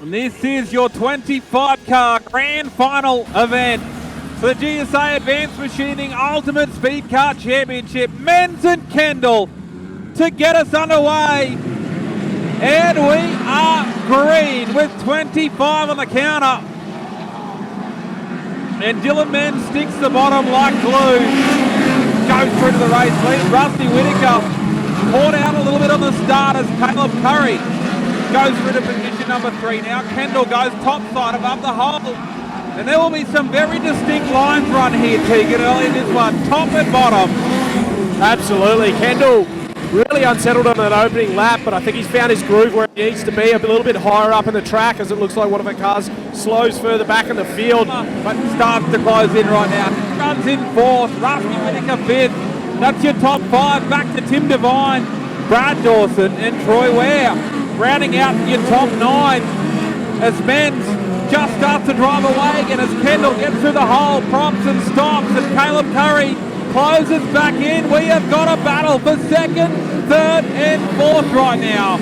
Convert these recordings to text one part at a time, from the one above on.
And this is your 25-car grand final event for the GSA Advanced Machining Ultimate Speed Car Championship. Menz and Kendall to get us underway. And we are green with 25 on the counter. And Dylan Menz sticks the bottom like glue. Goes through to the race lead. Rusty Whittaker caught out a little bit on the start as Caleb Curry goes through to position number 3. Now Kendall goes top side above the hole. And there will be some very distinct lines run here, Tegan, early in this one, top and bottom. Absolutely. Kendall really unsettled on an opening lap, but I think he's found his groove where he needs to be, a little bit higher up in the track, as it looks like one of the cars slows further back in the field. But starts to close in right now. Runs in 4th, Rusty Whittaker 5th. That's your top 5. Back to Tim Devine, Brad Dawson and Troy Ware. Rounding out your top 9 as Menz just starts to drive away again as Kendall gets through the hole, prompts and stops, and Caleb Curry closes back in. We have got a battle for 2nd, 3rd and 4th right now.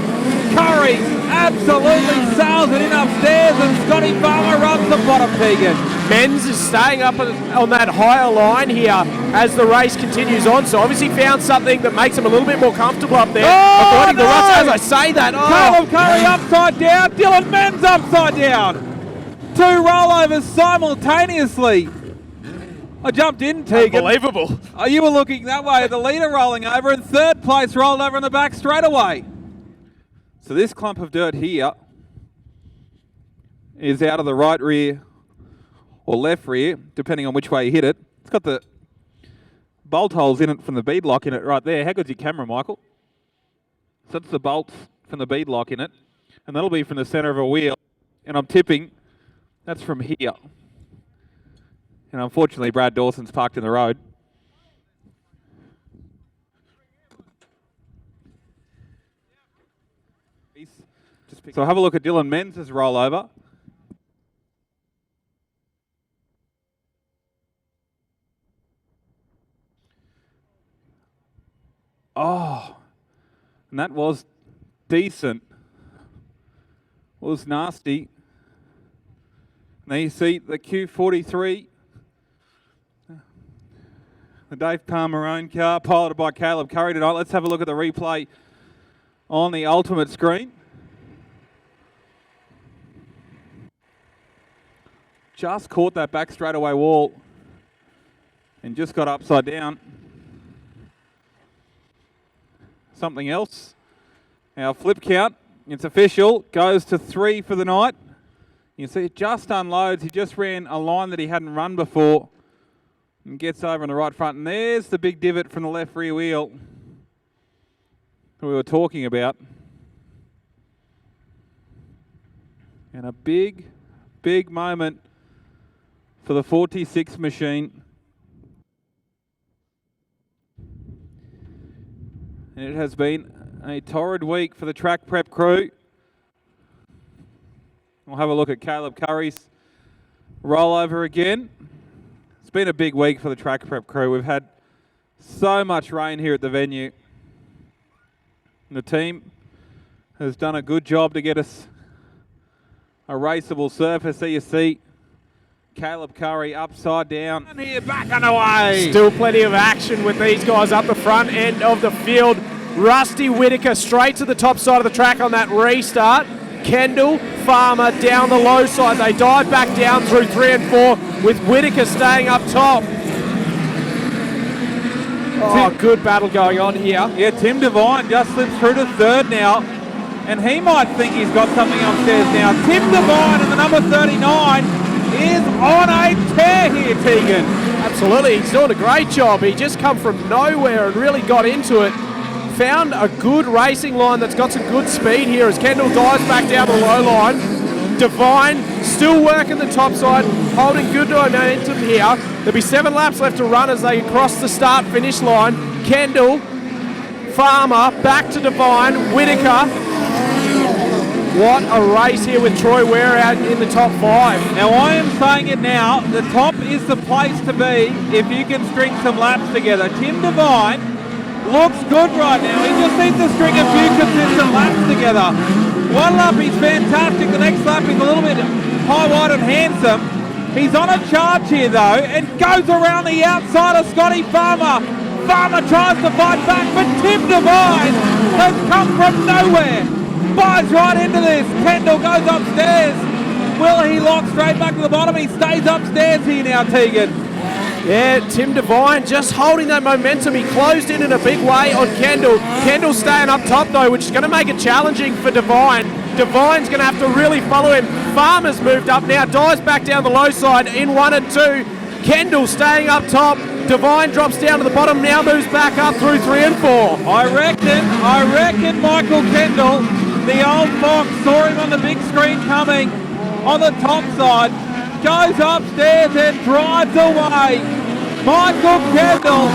Curry absolutely sails it in upstairs and Scotty Farmer runs the bottom, Tegan. Menz is staying up on that higher line here as the race continues on, so obviously found something that makes him a little bit more comfortable up there. Oh, no! The ruts, as I say that. Caleb Curry upside down, Dylan Menz upside down. 2 rollovers simultaneously. I jumped in, Tegan. Unbelievable. Oh, you were looking that way. The leader rolling over, and 3rd place rolled over in the back straight away. So this clump of dirt here is out of the right rear or left rear, depending on which way you hit it. It's got the bolt holes in it from the bead lock in it right there. How good's your camera, Michael? So that's the bolts from the bead lock in it, and that'll be from the center of a wheel. And I'm tipping that's from here. And unfortunately, Brad Dawson's parked in the road. So have a look at Dylan Menz's rollover. Oh, and that was decent. Was nasty. Now you see the Q43, the Dave Palmer owned car, piloted by Caleb Curry tonight. Let's have a look at the replay on the ultimate screen. Just caught that back straightaway wall and just got upside down. Something else. Our flip count, it's official, goes to 3 for the night. You see it just unloads. He just ran a line that he hadn't run before and gets over on the right front. And there's the big divot from the left rear wheel that we were talking about. And a big, big moment for the 46 machine. And it has been a torrid week for the track prep crew. We'll have a look at Caleb Curry's rollover again. It's been a big week for the track prep crew. We've had so much rain here at the venue. And the team has done a good job to get us a raceable surface. There you see Caleb Curry upside down. And here, back and away. Still plenty of action with these guys up the front end of the field. Rusty Whittaker straight to the top side of the track on that restart. Kendall, Farmer down the low side. They dive back down through 3 and 4 with Whittaker staying up top. Oh, good battle going on here. Yeah, Tim Devine just slips through to 3rd now. And he might think he's got something upstairs now. Tim Devine in the number 39 is on a tear here, Tegan. Absolutely, he's doing a great job. He just come from nowhere and really got into it. Found a good racing line that's got some good speed here as Kendall dives back down the low line. Devine still working the top side, holding good momentum here. There'll be 7 laps left to run as they cross the start-finish line. Kendall, Farmer, back to Devine, Whittaker. What a race here with Troy Ware out in the top 5. Now I am saying it now, the top is the place to be if you can string some laps together. Tim Devine looks good right now. He just needs to string a few consistent laps together. One lap he's fantastic, the next lap he's high, wide and handsome. He's on a charge here though and goes around the outside of Scotty Farmer. Farmer tries to fight back, but Tim Devine has come from nowhere. Buys right into this. Kendall goes upstairs. Will he lock straight back to the bottom? He stays upstairs here now, Tegan. Yeah, Tim Devine just holding that momentum. He closed in a big way on Kendall. Kendall staying up top though, which is going to make it challenging for Devine. Devine's going to have to really follow him. Farmer's moved up now, dives back down the low side in 1 and 2. Kendall staying up top. Devine drops down to the bottom, now moves back up through 3 and 4. I reckon Michael Kendall, the old fox, saw him on the big screen coming on the top side, goes upstairs and drives away. Michael Kendall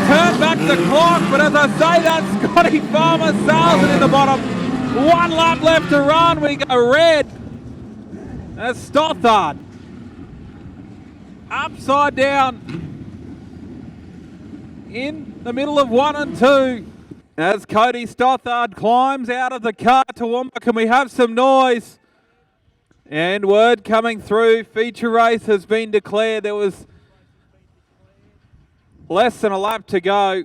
turned back the clock, but as I say that, Scotty Farmer sails it in the bottom. 1 lap left to run, we go red. That's Stothard. Upside down in the middle of 1 and 2. As Cody Stothard climbs out of the car, Toowoomba, can we have some noise? And word coming through, feature race has been declared. There was less than a lap to go.